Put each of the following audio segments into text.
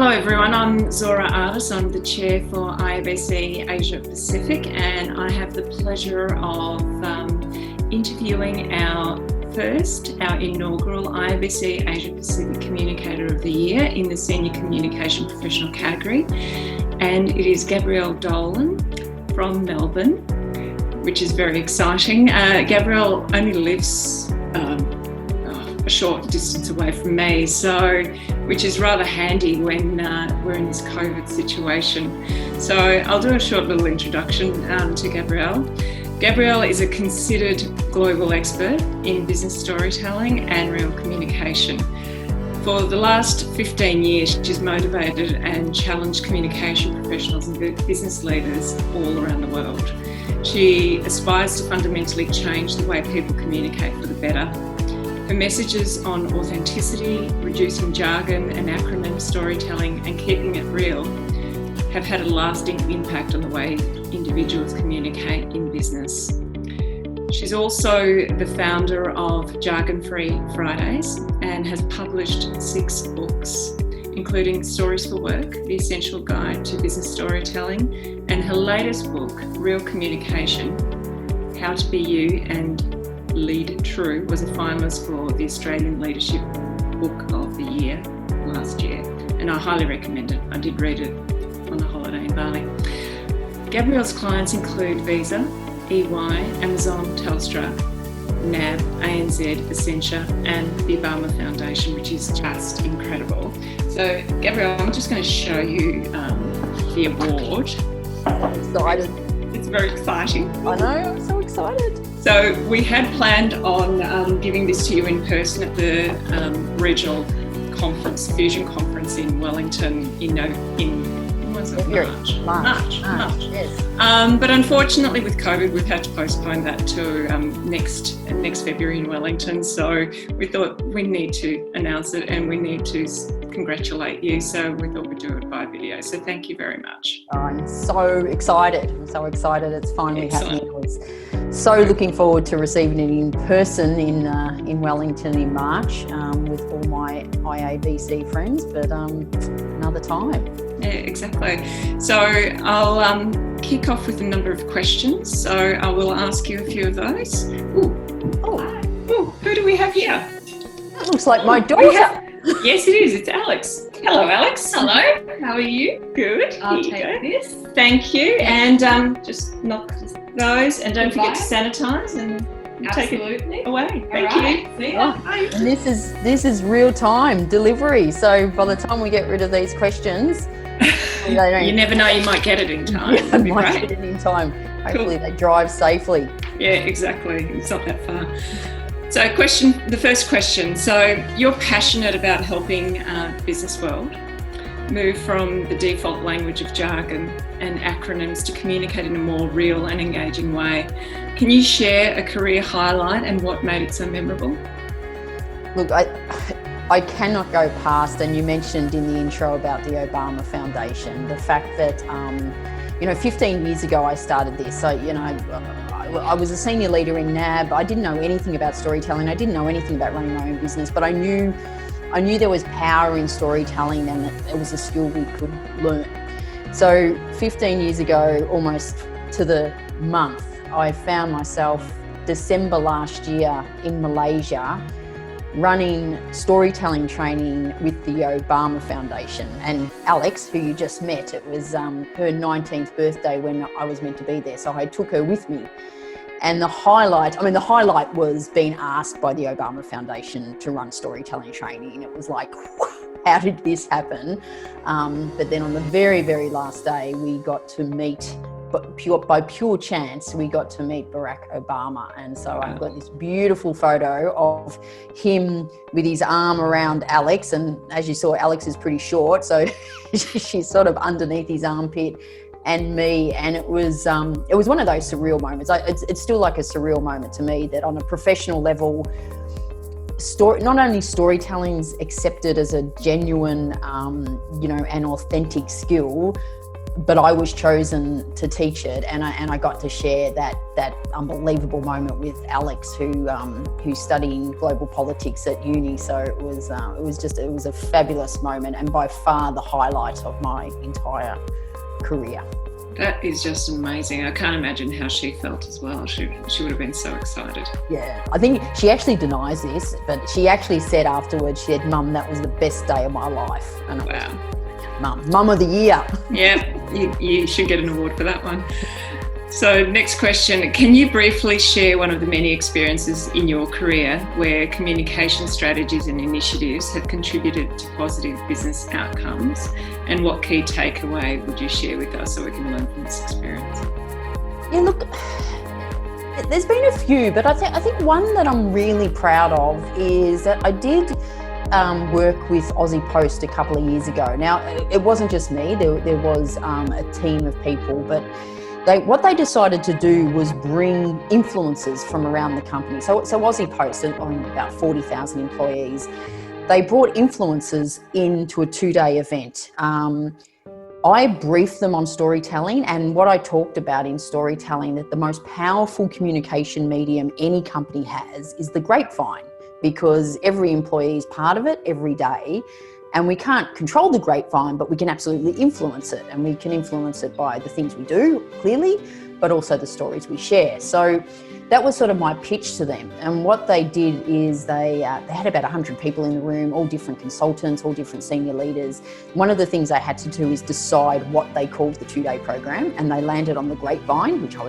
Hello everyone, I'm Zora Artis. I'm the Chair for IABC Asia Pacific, and I have the pleasure of interviewing our inaugural IABC Asia Pacific Communicator of the Year in the Senior Communication Professional category. And it is Gabrielle Dolan from Melbourne, which is very exciting. Gabrielle only lives a short distance away from me, which is rather handy when we're in this COVID situation. So I'll do a short little introduction to Gabrielle. Gabrielle is a considered global expert in business storytelling and real communication. For the last 15 years, she's motivated and challenged communication professionals and business leaders all around the world. She aspires to fundamentally change the way people communicate for the better. Her messages on authenticity, reducing jargon and acronym storytelling, and keeping it real have had a lasting impact on the way individuals communicate in business. She's also the founder of Jargon Free Fridays and has published 6 books, including Stories for Work, The Essential Guide to Business Storytelling, and her latest book, Real Communication, How to Be You and Lead True, was a finalist for the Australian Leadership Book of the Year last year, and I highly recommend it. I did read it on a holiday in Bali. Gabrielle's clients include Visa, EY, Amazon, Telstra, NAB, ANZ, Essentia, and the Obama Foundation, which is just incredible. So, Gabrielle, I'm just going to show you the award. Excited. It's very exciting. I know, I'm so excited. So we had planned on giving this to you in person at the regional conference, Fusion Conference in Wellington March. Yes. But unfortunately with COVID, we've had to postpone that to next February in Wellington. So we thought we need to announce it and we need to congratulate you. So we thought we'd do it by video. So thank you very much. I'm so excited. It's finally happening. I was so looking forward to receiving it in person in Wellington in March with all my IABC friends, but another time. Yeah, exactly. So I'll kick off with a number of questions. So I will ask you a few of those. Who do we have here? That looks like my daughter. Yes, it is. It's Alex. Hello, Alex. Hello. How are you? Good. I'll take this. Thank you. And just knock those, and don't forget to sanitize and take it away. Thank you. See ya. And this is real time delivery. So by the time we get rid of these questions, you never know, you might get it in time. Yeah, That'd be might great. get it in time. Hopefully Cool. they drive safely. Yeah, exactly. It's not that far. So the first question. So you're passionate about helping the business world move from the default language of jargon and acronyms to communicate in a more real and engaging way. Can you share a career highlight and what made it so memorable? Look, I cannot go past, and you mentioned in the intro about the Obama Foundation, the fact that, 15 years ago I started this. So, I was a senior leader in NAB. I didn't know anything about storytelling. I didn't know anything about running my own business, but I knew there was power in storytelling and that it was a skill we could learn. So 15 years ago, almost to the month, I found myself December last year in Malaysia running storytelling training with the Obama Foundation. And Alex, who you just met, it was her 19th birthday when I was meant to be there. So I took her with me. And the highlight was being asked by the Obama Foundation to run storytelling training. And it was like, how did this happen? But then on the very, very last day, we got to meet, by pure chance, we got to meet Barack Obama. And so I've got this beautiful photo of him with his arm around Alex. And as you saw, Alex is pretty short, so she's sort of underneath his armpit, and me. And it was one of those surreal moments. It's still like a surreal moment to me that on a professional level, not only storytelling's accepted as a genuine, and authentic skill, but I was chosen to teach it, and I got to share that unbelievable moment with Alex, who's studying global politics at uni. So it was a fabulous moment, and by far the highlight of my entire career. That is just amazing. I can't imagine how she felt as well. She would have been so excited. Yeah, I think she actually denies this, but she actually said afterwards, she said, "Mum, that was the best day of my life." And wow. Mum of the year. Yeah, you should get an award for that one. So next question, can you briefly share one of the many experiences in your career where communication strategies and initiatives have contributed to positive business outcomes, and what key takeaway would you share with us so we can learn from this experience? Yeah, look, there's been a few, but I think one that I'm really proud of is that I did work with Aussie Post a couple of years ago. Now, it wasn't just me, there was a team of people, but what they decided to do was bring influencers from around the company. So Aussie Post, on about 40,000 employees, they brought influencers into a 2-day event. I briefed them on storytelling, and what I talked about in storytelling, that the most powerful communication medium any company has is the grapevine, because every employee is part of it every day. And we can't control the grapevine, but we can absolutely influence it. And we can influence it by the things we do, clearly, but also the stories we share. So that was sort of my pitch to them. And what they did is they had about 100 people in the room, all different consultants, all different senior leaders. One of the things they had to do is decide what they called the 2-day program, and they landed on the grapevine, which I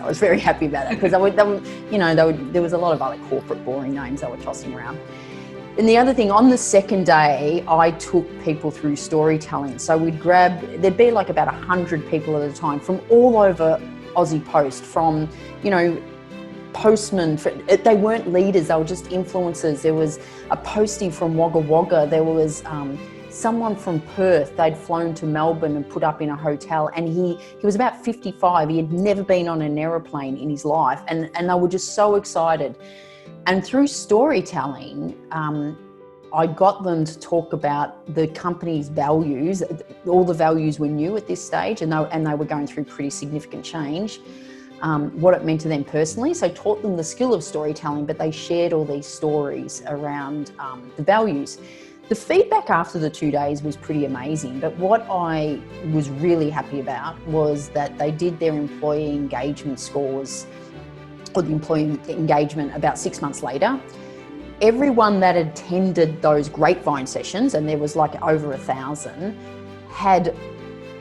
was very happy about that, because there was a lot of other corporate boring names they were tossing around. And the other thing, on the second day, I took people through storytelling. So there'd be like about 100 people at a time from all over Aussie Post, from, postmen. They weren't leaders, they were just influencers. There was a postie from Wagga Wagga. There was someone from Perth. They'd flown to Melbourne and put up in a hotel, and he was about 55. He had never been on an aeroplane in his life, and they were just so excited. And through storytelling, I got them to talk about the company's values. All the values were new at this stage, and they were going through pretty significant change, what it meant to them personally. So I taught them the skill of storytelling, but they shared all these stories around the values. The feedback after the 2 days was pretty amazing, but what I was really happy about was that they did their employee engagement scores, or the employee engagement, about 6 months later. Everyone that attended those grapevine sessions, and there was like over 1,000, had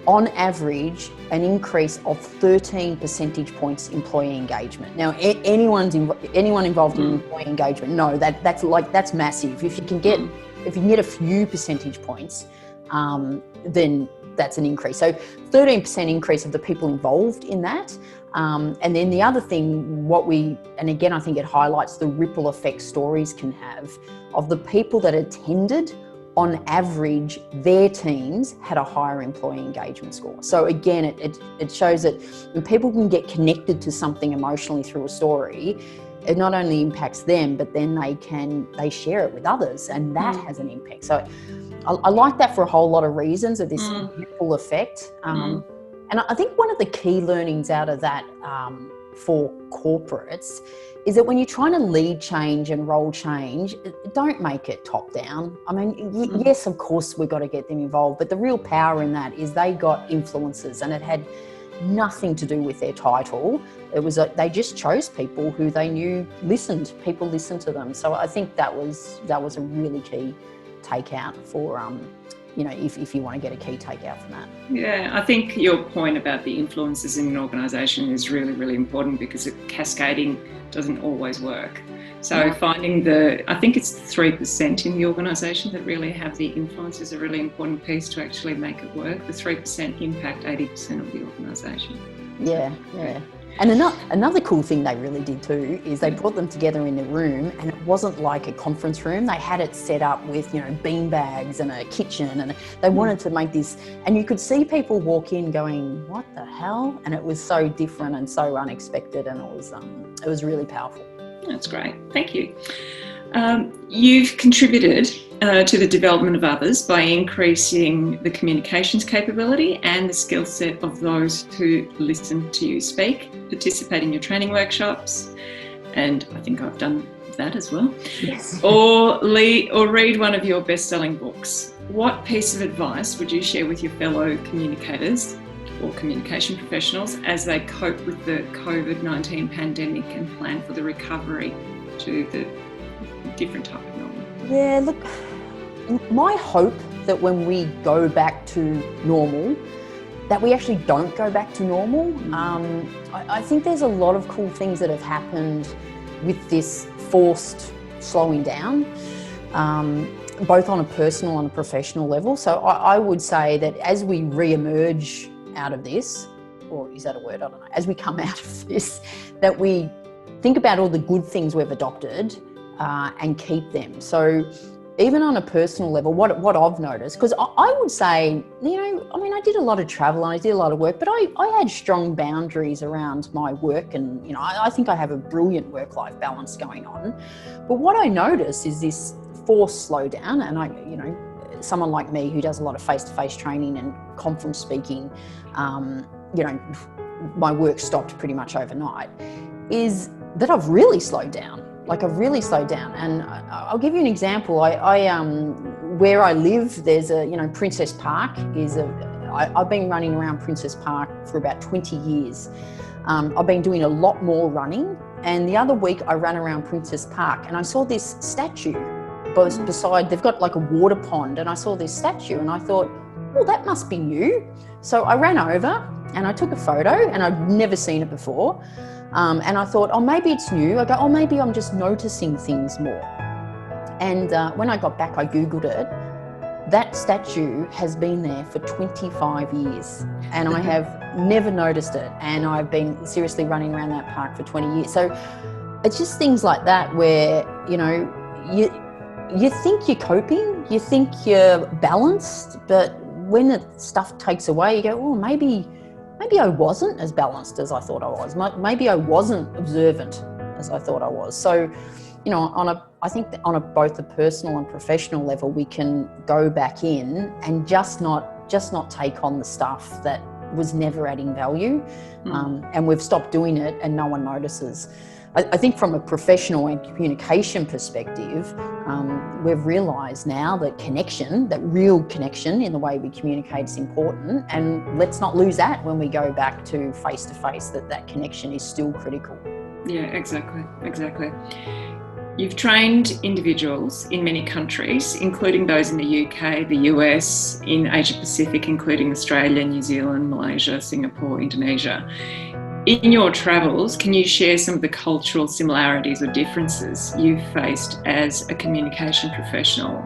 on average an increase of 13 percentage points employee engagement. Now, anyone involved in employee engagement, no, that's massive. If you can get a few percentage points, then that's an increase. So 13% increase of the people involved in that. And then the other thing, and again, I think it highlights the ripple effect stories can have, of the people that attended, on average, their teams had a higher employee engagement score. So again, it shows that when people can get connected to something emotionally through a story, it not only impacts them, but then they share it with others, and that has an impact. So I like that for a whole lot of reasons, of this ripple effect. And I think one of the key learnings out of that for corporates is that when you're trying to lead change and roll change, don't make it top down. I mean, yes, of course, we've got to get them involved, but the real power in that is they got influencers, and it had nothing to do with their title. It was they just chose people who they knew listened. People listened to them. So I think that was a really key takeout for if you want to get a key takeout from that. Yeah, I think your point about the influences in an organisation is really, really important, because cascading doesn't always work. So finding I think it's 3% in the organisation that really have the influence is a really important piece to actually make it work. The 3% impact 80% of the organisation. Yeah. And another cool thing they really did too is they brought them together in a room, and it wasn't like a conference room. They had it set up with, bean bags and a kitchen, and they wanted to make this, and you could see people walk in going, what the hell? And it was so different and so unexpected, and it was really powerful. That's great. Thank you. You've contributed to the development of others by increasing the communications capability and the skill set of those who listen to you speak, participate in your training workshops, and I think I've done that as well. Yes. Or read one of your best-selling books. What piece of advice would you share with your fellow communicators or communication professionals as they cope with the COVID-19 pandemic and plan for the recovery to the different type of normal? Yeah, look, my hope that when we go back to normal, that we actually don't go back to normal. I think there's a lot of cool things that have happened with this forced slowing down, both on a personal and a professional level. So I would say that as we re-emerge out of this, or is that a word? I don't know. As we come out of this, that we think about all the good things we've adopted and keep them. So even on a personal level, what I've noticed, because I would say, I did a lot of travel and I did a lot of work, but I had strong boundaries around my work, and I think I have a brilliant work-life balance going on. But what I noticed is this forced slowdown, and someone like me who does a lot of face-to-face training and conference speaking, my work stopped pretty much overnight, is that I've really slowed down. And I'll give you an example. Where I live, there's Princess Park I've been running around Princess Park for about 20 years. I've been doing a lot more running, and the other week I ran around Princess Park and I saw this statue beside, they've got like a water pond, and I saw this statue and I thought, well, that must be new. So I ran over and I took a photo, and I'd never seen it before. And I thought, oh, maybe it's new. I go, oh, maybe I'm just noticing things more. And when I got back, I Googled it. That statue has been there for 25 years, and I have never noticed it. And I've been seriously running around that park for 20 years. So it's just things like that where, you think you're coping, you think you're balanced, but when the stuff takes away, you go, oh, maybe I wasn't as balanced as I thought I was. Maybe I wasn't observant as I thought I was. So, I think on both the personal and professional level, we can go back in and just not take on the stuff that was never adding value, and we've stopped doing it and no one notices. I think from a professional and communication perspective, we've realised now that that real connection in the way we communicate is important, and let's not lose that when we go back to face-to-face, that connection is still critical. Yeah, exactly. You've trained individuals in many countries, including those in the UK, the US, in Asia Pacific, including Australia, New Zealand, Malaysia, Singapore, Indonesia. In your travels, can you share some of the cultural similarities or differences you've faced as a communication professional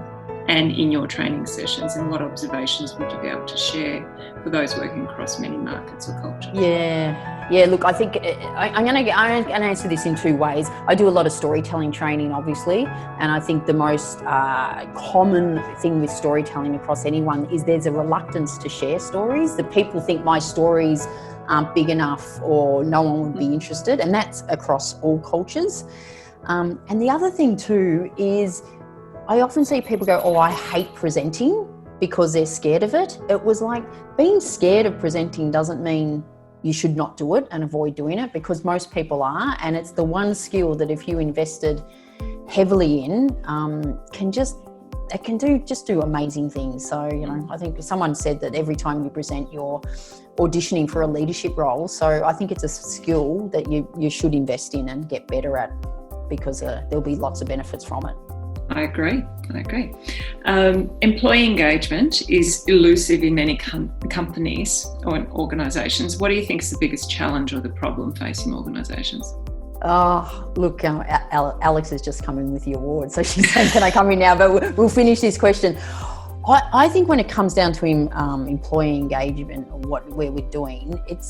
and in your training sessions, and what observations would you be able to share for those working across many markets or cultures? Yeah. Look, I think I'm going to answer this in two ways. I do a lot of storytelling training, obviously, and I think the most common thing with storytelling across anyone is there's a reluctance to share stories. That people think my stories aren't big enough or no one would be interested, and that's across all cultures. And the other thing too is I often see people go, oh, I hate presenting, because they're scared of it. It was like, being scared of presenting doesn't mean you should not do it and avoid doing it, because most people are, and it's the one skill that if you invested heavily in, can do amazing things. So, I think someone said that every time you present, you're auditioning for a leadership role. So I think it's a skill that you should invest in and get better at, because there'll be lots of benefits from it. I agree. Employee engagement is elusive in many companies or organisations. What do you think is the biggest challenge or the problem facing organisations? Oh, look, Alex has just come in with the award, so she's saying, can I come in now? But we'll finish this question. I think when it comes down to employee engagement, where we're doing, it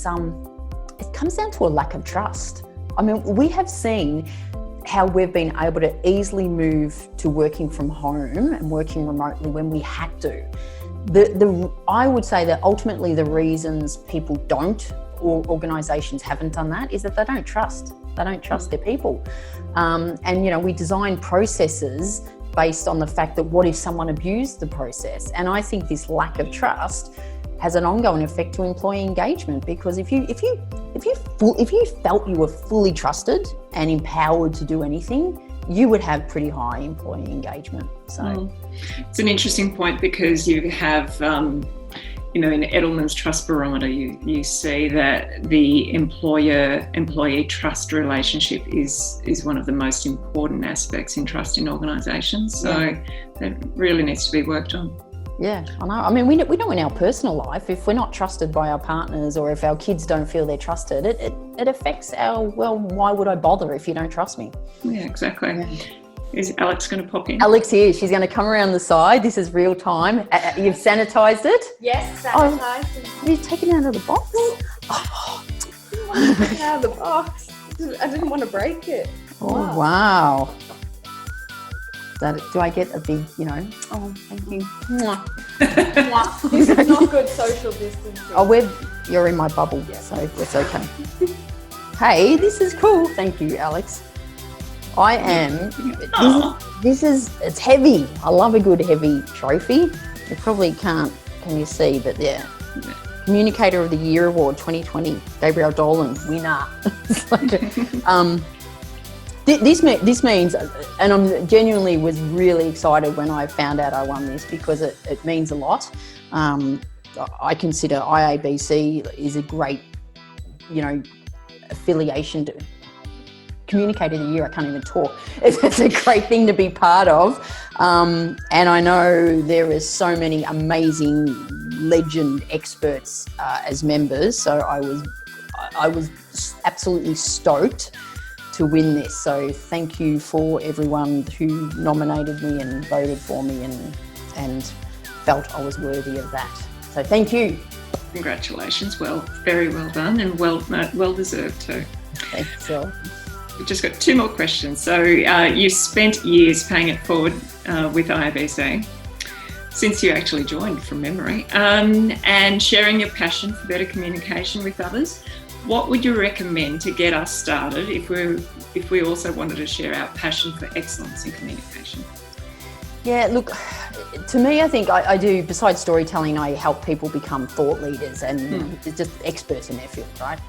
comes down to a lack of trust. I mean, we have seen how we've been able to easily move to working from home and working remotely when we had to. I would say that ultimately the reasons people don't organisations haven't done that is that they don't trust. They don't trust their people. And, you know, we design processes based on the fact that what if someone abused the process? And I think this lack of trust has an ongoing effect to employee engagement, because if you felt you were fully trusted and empowered to do anything, you would have pretty high employee engagement. So it's an interesting point, because you have, you know, in Edelman's Trust Barometer, you see that the employer-employee trust relationship is one of the most important aspects in trust in organisations. So that really needs to be worked on. Yeah, I know. I mean, we know in our personal life, if we're not trusted by our partners, or if our kids don't feel they're trusted, it affects our, well, why would I bother if you don't trust me? Yeah, exactly. Yeah. Is Alex going to pop in? Alex is. She's going to come around the side. This is real time. You've sanitised it? Yes, sanitised. Have you taken it out of the box? I didn't want to take it out of the box. I didn't want to break it. Oh, wow. Do I get a big, you know? Oh, thank you. Mwah. Mwah. This is not good social distancing. Oh, you're in my bubble, so it's okay. Hey, this is cool. Thank you, Alex. I am. It's heavy. I love a good heavy trophy. You probably can you see, but yeah. Communicator of the Year Award 2020, Gabrielle Dolan, winner. This means, and I genuinely was really excited when I found out I won this, because it means a lot. I consider IABC is a great, you know, affiliation to Communicator of the Year. I can't even talk. It's a great thing to be part of. And I know there is so many amazing legend experts as members. So I was absolutely stoked to win this. So thank you for everyone who nominated me and voted for me and felt I was worthy of that. So thank you. Congratulations. Well, very well done, and well deserved too. Thanks, Jill. We've just got two more questions. So you spent years paying it forward with IABC, since you actually joined from memory, and sharing your passion for better communication with others. What would you recommend to get us started if we also wanted to share our passion for excellence in communication? Yeah, look, to me, I think I do, besides storytelling, I help people become thought leaders and just experts in their field, right?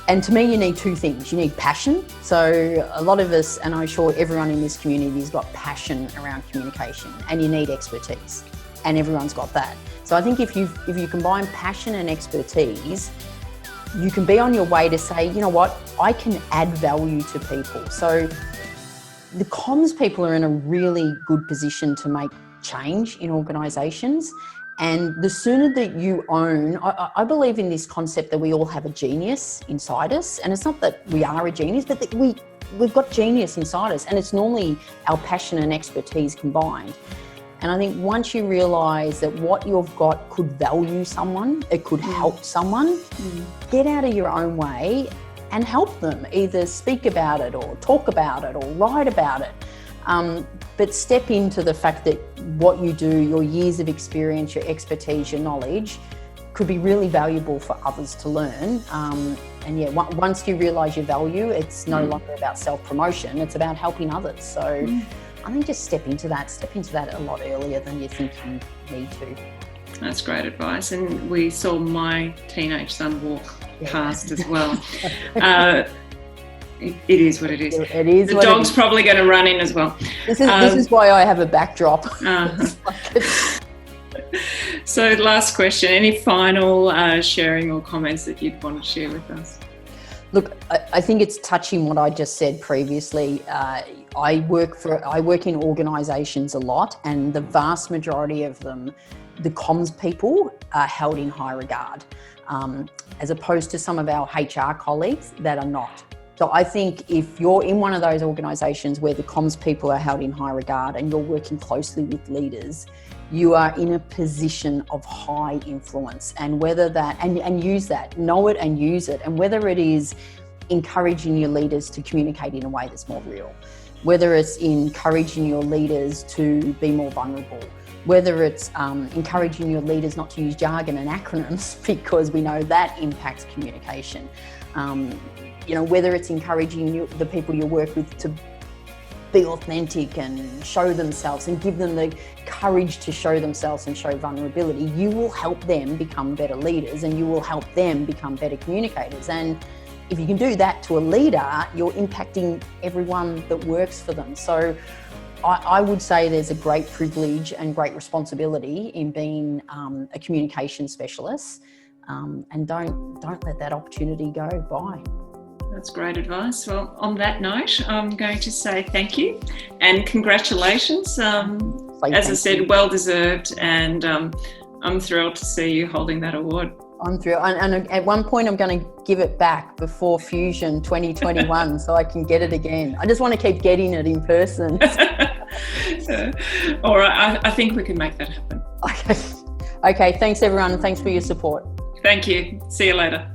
And to me, you need two things. You need passion. So a lot of us, and I'm sure everyone in this community has got passion around communication, and you need expertise, and everyone's got that. So I think if you combine passion and expertise, you can be on your way to say, you know what, I can add value to people. So the comms people are in a really good position to make change in organisations. And the sooner that you own, I believe in this concept that we all have a genius inside us. And it's not that we are a genius, but that we've got genius inside us. And it's normally our passion and expertise combined. And I think once you realise that what you've got could value someone, it could help someone, get out of your own way and help them. Either speak about it or talk about it or write about it. But step into the fact that what you do, your years of experience, your expertise, your knowledge, could be really valuable for others to learn. And yeah, once you realise your value, it's no longer about self-promotion, it's about helping others. So I think just step into that a lot earlier than you think you need to. That's great advice. And we saw my teenage son walk past as well. It is what it is. It is. The dog's probably going to run in as well. This is why I have a backdrop. So last question, any final sharing or comments that you'd want to share with us? Look, I think it's touching what I just said previously. I work in organisations a lot, and the vast majority of them, the comms people are held in high regard, as opposed to some of our HR colleagues that are not. So I think if you're in one of those organisations where the comms people are held in high regard and you're working closely with leaders, you are in a position of high influence, and whether that, and use that, know it and use it. And whether it is encouraging your leaders to communicate in a way that's more real, whether it's encouraging your leaders to be more vulnerable, whether it's encouraging your leaders not to use jargon and acronyms because we know that impacts communication. Whether it's encouraging the people you work with to be authentic and show themselves and give them the courage to show themselves and show vulnerability, you will help them become better leaders and you will help them become better communicators. And if you can do that to a leader, you're impacting everyone that works for them. So I would say there's a great privilege and great responsibility in being a communication specialist, and don't let that opportunity go by. That's great advice. Well, on that note, I'm going to say thank you and congratulations. As I said, well deserved, and I'm thrilled to see you holding that award. I'm thrilled, and at one point I'm going to give it back before Fusion 2021 so I can get it again. I just want to keep getting it in person. All right, I think we can make that happen. Okay, thanks everyone, and thanks for your support. Thank you. See you later.